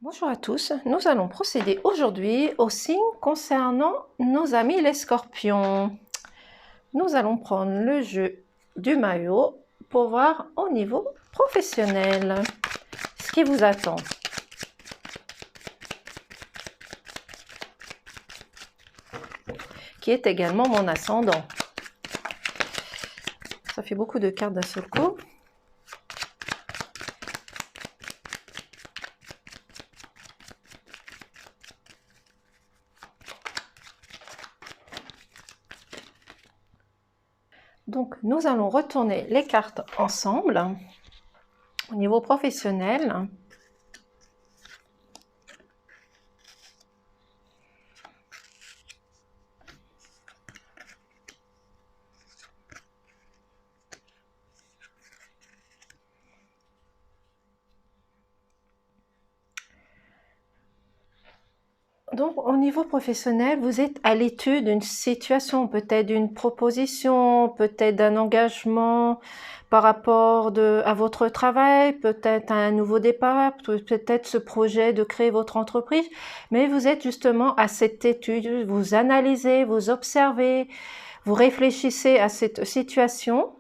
Bonjour à tous, nous allons procéder aujourd'hui aux signes concernant nos amis les scorpions. Nous allons prendre le jeu du maillot pour voir au niveau professionnel ce qui vous attend. Qui est également mon ascendant. Ça fait beaucoup de cartes d'un seul coup. Donc, nous allons retourner les cartes ensemble au niveau professionnel. Donc, au niveau professionnel, vous êtes à l'étude d'une situation, peut-être d'une proposition, peut-être d'un engagement par rapport à votre travail, peut-être un nouveau départ, peut-être ce projet de créer votre entreprise. Mais vous êtes justement à cette étude, vous analysez, vous observez, vous réfléchissez à cette situation.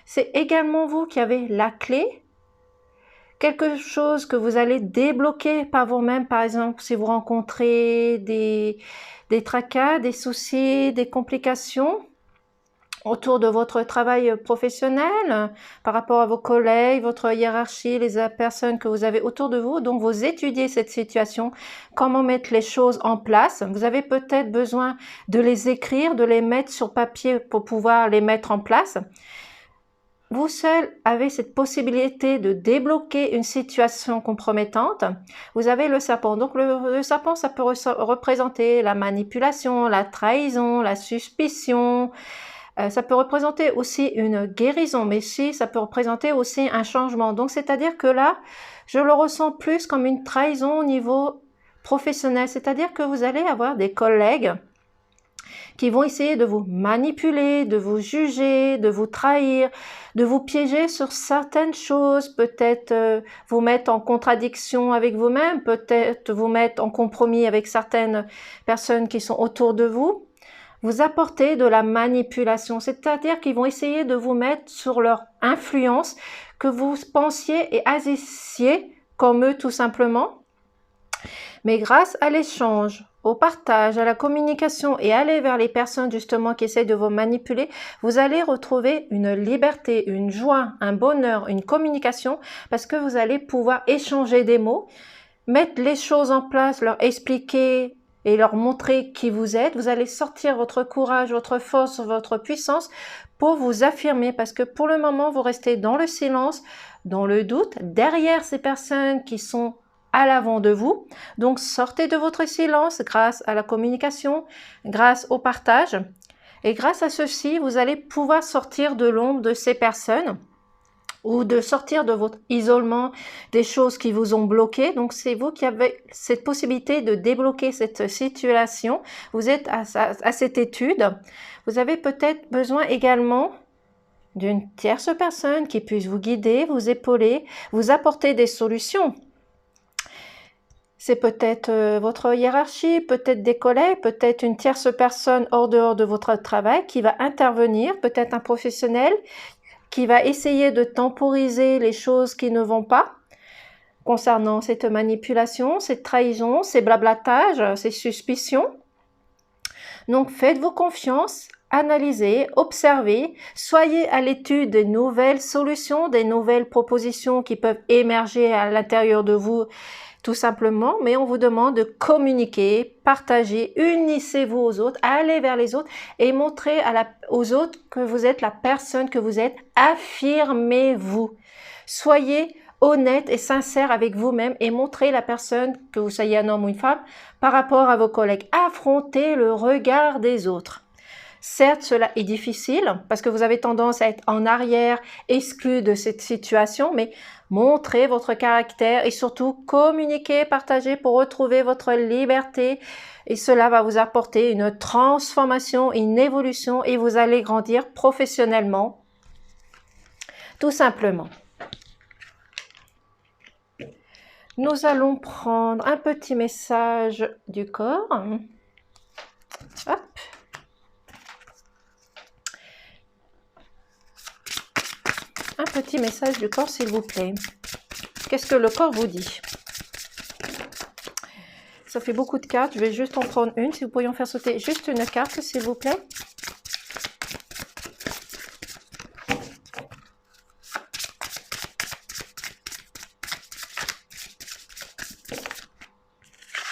C'est également vous qui avez la clé. Quelque chose que vous allez débloquer par vous-même, par exemple, si vous rencontrez des tracas, des soucis, des complications autour de votre travail professionnel, par rapport à vos collègues, votre hiérarchie, les personnes que vous avez autour de vous. Donc, vous étudiez cette situation, comment mettre les choses en place. Vous avez peut-être besoin de les écrire, de les mettre sur papier pour pouvoir les mettre en place. Vous seul avez cette possibilité de débloquer une situation compromettante. Vous avez le serpent. Donc le serpent, ça peut représenter la manipulation, la trahison, la suspicion. Ça peut représenter aussi une guérison, mais si ça peut représenter aussi un changement. Donc c'est-à-dire que là, je le ressens plus comme une trahison au niveau professionnel. C'est-à-dire que vous allez avoir des collègues qui vont essayer de vous manipuler, de vous juger, de vous trahir, de vous piéger sur certaines choses, peut-être vous mettre en contradiction avec vous-même, peut-être vous mettre en compromis avec certaines personnes qui sont autour de vous. Vous apportez de la manipulation, c'est-à-dire qu'ils vont essayer de vous mettre sur leur influence, que vous pensiez et agissiez comme eux tout simplement. Mais grâce à l'échange, au partage, à la communication et aller vers les personnes justement qui essaient de vous manipuler, vous allez retrouver une liberté, une joie, un bonheur, une communication parce que vous allez pouvoir échanger des mots, mettre les choses en place, leur expliquer et leur montrer qui vous êtes. Vous allez sortir votre courage, votre force, votre puissance pour vous affirmer parce que pour le moment, vous restez dans le silence, dans le doute, derrière ces personnes qui sont à l'avant de vous. Donc, sortez de votre silence grâce à la communication, grâce au partage. Et grâce à ceci, vous allez pouvoir sortir de l'ombre de ces personnes ou de sortir de votre isolement, des choses qui vous ont bloqué. Donc, c'est vous qui avez cette possibilité de débloquer cette situation. Vous êtes à cette étude. Vous avez peut-être besoin également d'une tierce personne qui puisse vous guider, vous épauler, vous apporter des solutions. C'est peut-être votre hiérarchie, peut-être des collègues, peut-être une tierce personne hors dehors de votre travail qui va intervenir, peut-être un professionnel qui va essayer de temporiser les choses qui ne vont pas concernant cette manipulation, cette trahison, ces blablatages, ces suspicions. Donc faites-vous confiance, analysez, observez, soyez à l'étude des nouvelles solutions, des nouvelles propositions qui peuvent émerger à l'intérieur de vous tout simplement, mais on vous demande de communiquer, partager, unissez-vous aux autres, allez vers les autres et montrez aux autres que vous êtes la personne que vous êtes. Affirmez-vous. Soyez honnête et sincère avec vous-même et montrez la personne, que vous soyez un homme ou une femme, par rapport à vos collègues. Affrontez le regard des autres. Certes, cela est difficile parce que vous avez tendance à être en arrière, exclu de cette situation, mais montrez votre caractère et surtout communiquez, partagez pour retrouver votre liberté et cela va vous apporter une transformation, une évolution et vous allez grandir professionnellement, tout simplement. Nous allons prendre un petit message du corps. Hop. Un petit message du corps, s'il vous plaît. Qu'est-ce que le corps vous dit? Ça fait beaucoup de cartes. Je vais juste en prendre une. Si vous pourriez en faire sauter juste une carte, s'il vous plaît.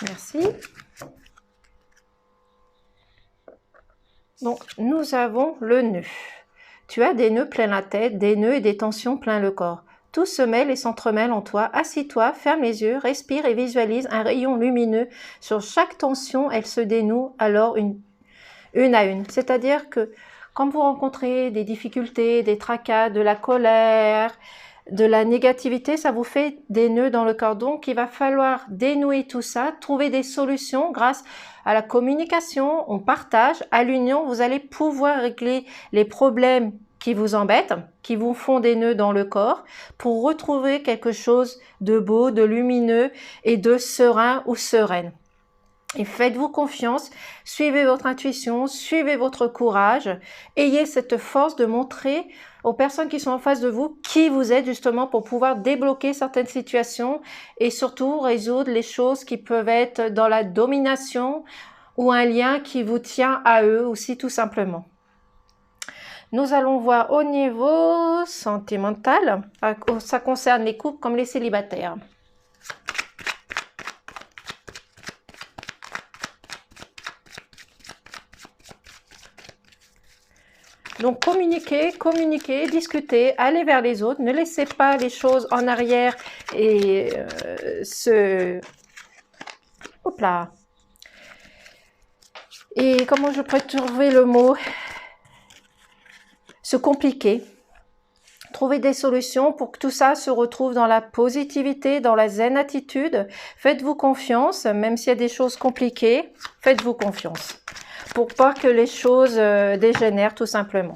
Merci. Donc, nous avons le nœud. Tu as des nœuds plein la tête, des nœuds et des tensions plein le corps. Tout se mêle et s'entremêle en toi. Assis-toi, ferme les yeux, respire et visualise un rayon lumineux. Sur chaque tension, elle se dénoue alors une à une. C'est-à-dire que quand vous rencontrez des difficultés, des tracas, de la colère, de la négativité, ça vous fait des nœuds dans le corps. Donc, il va falloir dénouer tout ça, trouver des solutions grâce à la communication, on partage. À l'union, vous allez pouvoir régler les problèmes qui vous embêtent, qui vous font des nœuds dans le corps, pour retrouver quelque chose de beau, de lumineux et de serein ou sereine. Et faites-vous confiance, suivez votre intuition, suivez votre courage, ayez cette force de montrer aux personnes qui sont en face de vous qui vous êtes justement pour pouvoir débloquer certaines situations et surtout résoudre les choses qui peuvent être dans la domination ou un lien qui vous tient à eux aussi tout simplement. Nous allons voir au niveau sentimental, ça concerne les couples comme les célibataires. Donc communiquez, discutez, allez vers les autres, ne laissez pas les choses en arrière et Hop là. Et comment je pourrais trouver le mot? Se compliquer. Trouver des solutions pour que tout ça se retrouve dans la positivité, dans la zen attitude. Faites-vous confiance, même s'il y a des choses compliquées, faites-vous confiance. Pour pas que les choses dégénèrent tout simplement.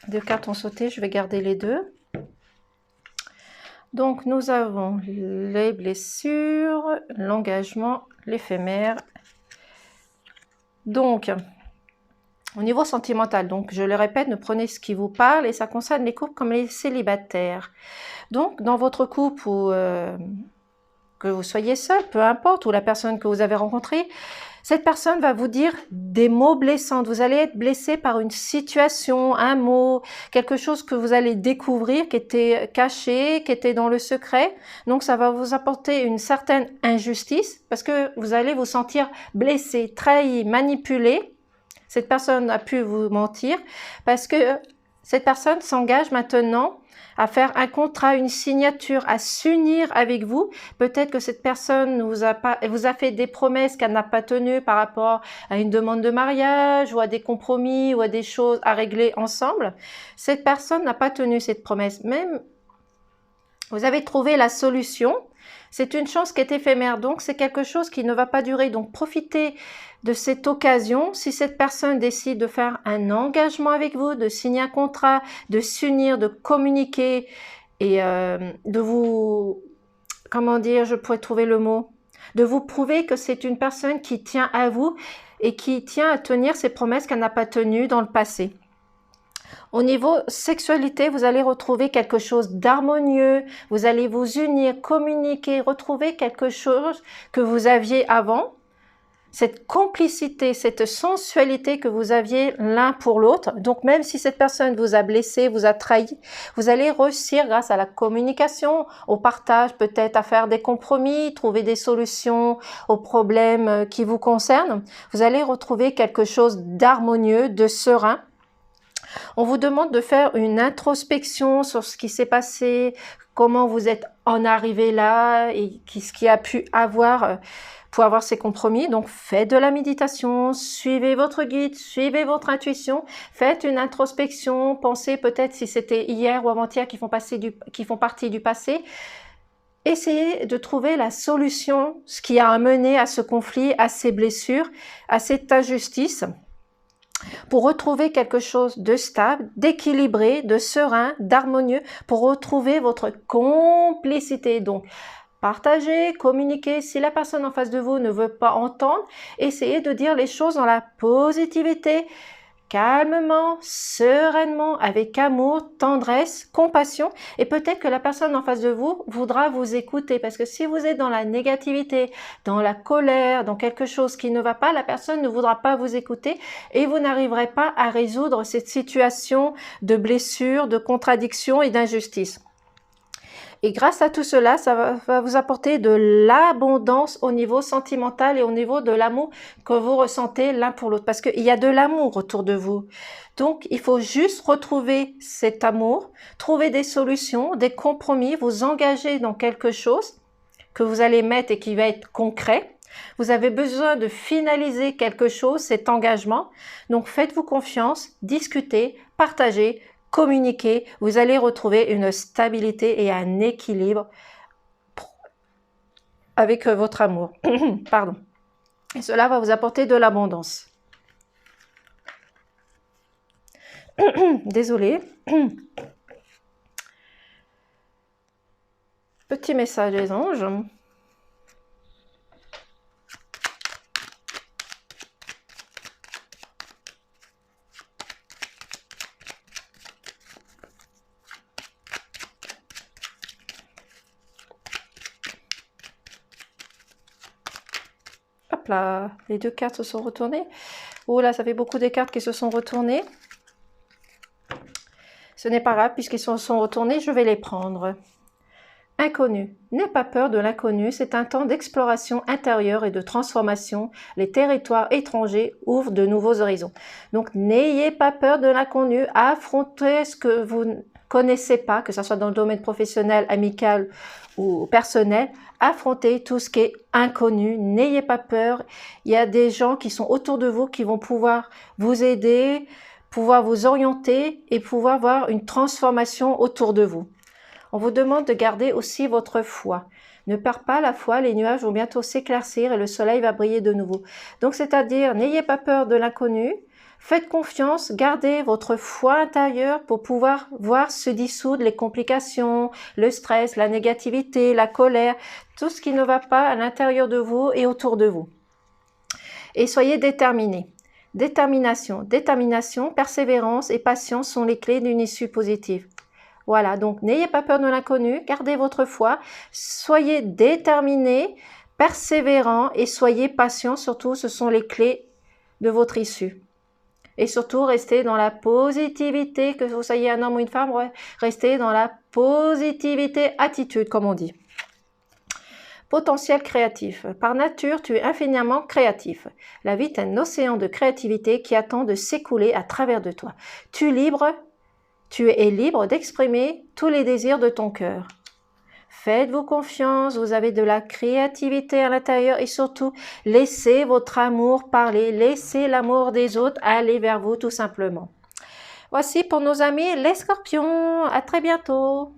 Deux cartes ont sauté, je vais garder les deux. Donc, nous avons les blessures, l'engagement, l'éphémère. Donc, au niveau sentimental, donc je le répète, ne prenez ce qui vous parle et ça concerne les couples comme les célibataires. Donc, dans votre couple ou que vous soyez seul, peu importe, ou la personne que vous avez rencontrée, cette personne va vous dire des mots blessants. Vous allez être blessé par une situation, un mot, quelque chose que vous allez découvrir qui était caché, qui était dans le secret. Donc, ça va vous apporter une certaine injustice parce que vous allez vous sentir blessé, trahi, manipulé. Cette personne a pu vous mentir parce que cette personne s'engage maintenant à faire un contrat, une signature, à s'unir avec vous. Peut-être que cette personne vous a fait des promesses qu'elle n'a pas tenues par rapport à une demande de mariage ou à des compromis ou à des choses à régler ensemble. Cette personne n'a pas tenu cette promesse. Même vous avez trouvé la solution. C'est une chance qui est éphémère, donc c'est quelque chose qui ne va pas durer. Donc profitez de cette occasion. Si cette personne décide de faire un engagement avec vous, de signer un contrat, de s'unir, de communiquer et de vous, comment dire, je pourrais trouver le mot, de vous prouver que c'est une personne qui tient à vous et qui tient à tenir ses promesses qu'elle n'a pas tenues dans le passé. Au niveau sexualité, vous allez retrouver quelque chose d'harmonieux, vous allez vous unir, communiquer, retrouver quelque chose que vous aviez avant, cette complicité, cette sensualité que vous aviez l'un pour l'autre. Donc même si cette personne vous a blessé, vous a trahi, vous allez réussir grâce à la communication, au partage, peut-être à faire des compromis, trouver des solutions aux problèmes qui vous concernent. Vous allez retrouver quelque chose d'harmonieux, de serein. On vous demande de faire une introspection sur ce qui s'est passé, comment vous êtes en arrivé là et ce qui a pu avoir pour avoir ces compromis. Donc, faites de la méditation, suivez votre guide, suivez votre intuition, faites une introspection, pensez peut-être si c'était hier ou avant-hier qui font partie du passé. essayez de trouver la solution, ce qui a amené à ce conflit, à ces blessures, à cette injustice, pour retrouver quelque chose de stable, d'équilibré, de serein, d'harmonieux, pour retrouver votre complicité. Donc, partagez, communiquez. Si la personne en face de vous ne veut pas entendre, essayez de dire les choses dans la positivité, calmement, sereinement, avec amour, tendresse, compassion, et peut-être que la personne en face de vous voudra vous écouter, parce que si vous êtes dans la négativité, dans la colère, dans quelque chose qui ne va pas, la personne ne voudra pas vous écouter et vous n'arriverez pas à résoudre cette situation de blessure, de contradiction et d'injustice. Et grâce à tout cela, ça va vous apporter de l'abondance au niveau sentimental et au niveau de l'amour que vous ressentez l'un pour l'autre. Parce qu'il y a de l'amour autour de vous. Donc, il faut juste retrouver cet amour, trouver des solutions, des compromis, vous engager dans quelque chose que vous allez mettre et qui va être concret. Vous avez besoin de finaliser quelque chose, cet engagement. Donc, faites-vous confiance, discutez, partagez, communiquez, vous allez retrouver une stabilité et un équilibre avec votre amour. Pardon. Et cela va vous apporter de l'abondance. Désolée. Petit message des anges. Hop là, les deux cartes se sont retournées. Oh là, ça fait beaucoup de cartes qui se sont retournées. Ce n'est pas grave, puisqu'ils se sont retournés, je vais les prendre. Inconnu. N'aie pas peur de l'inconnu, c'est un temps d'exploration intérieure et de transformation. Les territoires étrangers ouvrent de nouveaux horizons. Donc, n'ayez pas peur de l'inconnu, affrontez ce que vous ne connaissez pas, que ce soit dans le domaine professionnel, amical ou personnel. Affrontez tout ce qui est inconnu, n'ayez pas peur. Il y a des gens qui sont autour de vous qui vont pouvoir vous aider, pouvoir vous orienter et pouvoir voir une transformation autour de vous. On vous demande de garder aussi votre foi. Ne perdez pas la foi, les nuages vont bientôt s'éclaircir et le soleil va briller de nouveau. Donc, c'est-à-dire, n'ayez pas peur de l'inconnu, faites confiance, gardez votre foi intérieure pour pouvoir voir se dissoudre les complications, le stress, la négativité, la colère, tout ce qui ne va pas à l'intérieur de vous et autour de vous. Et soyez déterminés. Détermination, persévérance et patience sont les clés d'une issue positive. Voilà, donc n'ayez pas peur de l'inconnu, gardez votre foi, soyez déterminés, persévérants et soyez patients, surtout ce sont les clés de votre issue. Et surtout, restez dans la positivité, que vous soyez un homme ou une femme, restez dans la positivité, attitude comme on dit. Potentiel créatif. Par nature, tu es infiniment créatif. La vie est un océan de créativité qui attend de s'écouler à travers de toi. Tu es libre d'exprimer tous les désirs de ton cœur. Faites-vous confiance, vous avez de la créativité à l'intérieur et surtout, laissez votre amour parler, laissez l'amour des autres aller vers vous tout simplement. Voici pour nos amis les scorpions, à très bientôt.